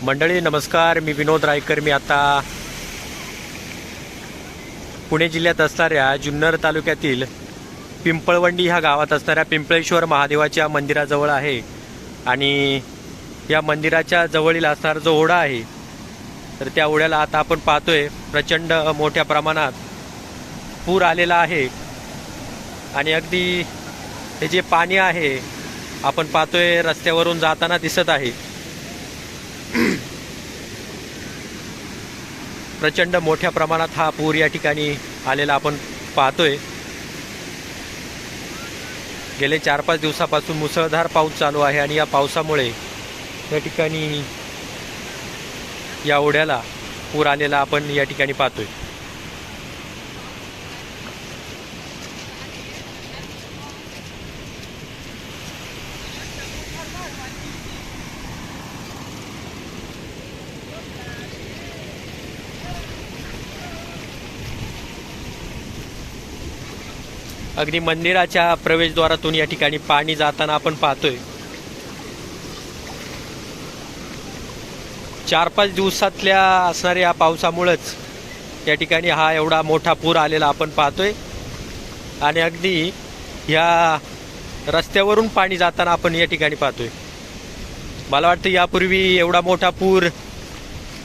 मंडळी नमस्कार, मी विनोद रायकर. मी आता पुणे जिल्ह्यात असणाऱ्या जुन्नर तालुक्यातील पिंपळवंडी ह्या गावात असणाऱ्या पिंपळेश्वर महादेवाच्या मंदिराजवळ आहे. आणि या मंदिराच्या जवळील असणारा जो ओढा आहे, तर त्या ओढ्याला आता आपण पाहतोय प्रचंड मोठ्या प्रमाणात पूर आलेला आहे. आणि अगदी हे जे पाणी आहे आपण पाहतोय रस्त्यावरून जाताना दिसत आहे. प्रचंड मोठ्या प्रमाणात हा पूर या ठिकाणी आलेला आपण पाहतोय. गेले 4-5 दिवसापासून मुसळधार पाऊस चालू आहे आणि या पावसामुळे या ठिकाणी या ओढ्याला पूर आलेला आपण या ठिकाणी पाहतोय. अगदी मंदिराच्या प्रवेशद्वारातून या ठिकाणी पाणी जाताना आपण पाहतोय. 4-5 दिवसातल्या असणाऱ्या या पावसामुळेच या ठिकाणी हा एवढा मोठा पूर आलेला आपण पाहतोय. आणि अगदी ह्या रस्त्यावरून पाणी जाताना आपण या ठिकाणी पाहतोय. मला वाटतं यापूर्वी एवढा मोठा पूर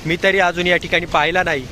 मी तरी अजून या ठिकाणी पाहिला नाही.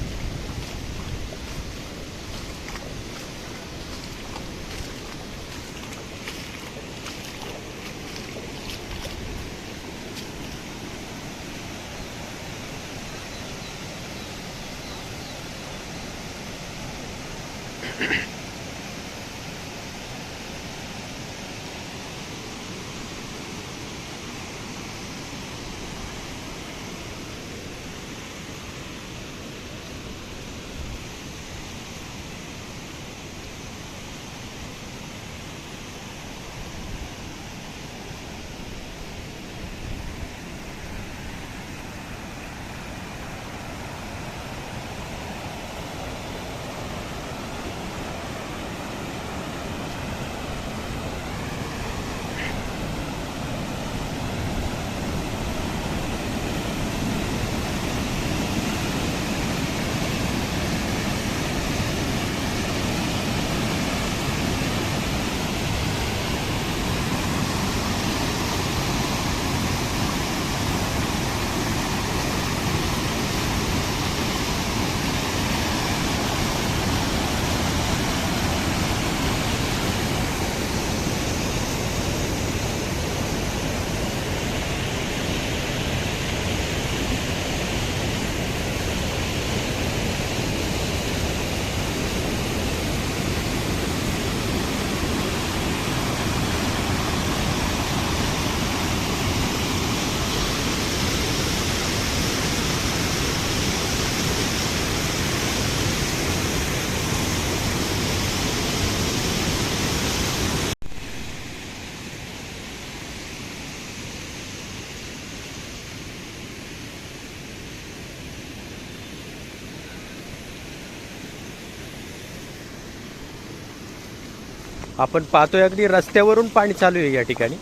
आपण पाहतोय अगदी रस्त्यावरून पाणी चालू आहे या ठिकाणी.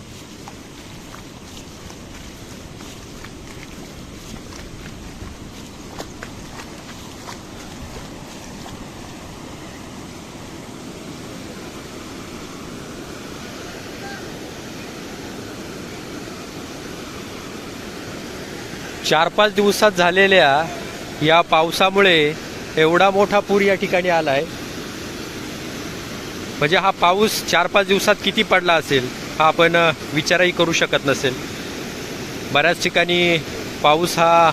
चार 5 दिवसात झालेल्या या पावसामुळे एवढा मोठा पूर या ठिकाणी आलाय. म्हणजे हा पाऊस 4-5 दिवसात किती पडला असेल हा आपण विचारही करू शकत नसेल. बऱ्याच ठिकाणी पाऊस हा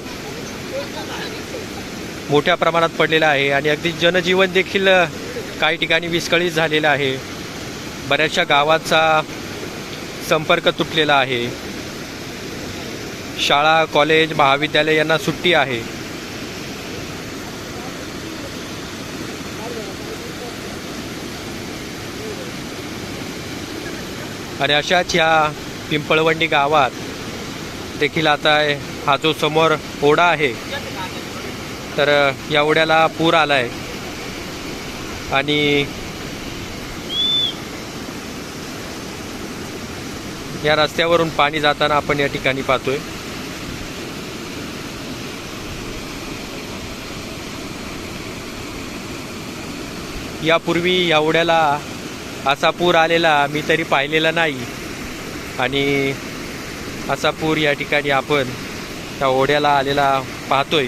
मोठ्या प्रमाणात पडलेला आहे आणि अगदी जनजीवन देखील काही ठिकाणी विस्कळीत झालेलं आहे. बऱ्याचशा गावाचा संपर्क तुटलेला आहे. शाळा, कॉलेज, महाविद्यालय यांना सुट्टी आहे. आणि अशाच ह्या पिंपळवंडी गावात देखील आता हा जो समोर ओढा आहे, तर या ओढ्याला पूर आला आहे. आणि या रस्त्यावरून पाणी जाताना आपण या ठिकाणी पाहतोय. यापूर्वी या ओढ्याला असा पूर आलेला मी तरी पाहिलेला नाही आणि असा पूर या ठिकाणी आपण त्या ओढ्याला आलेला पाहतोय.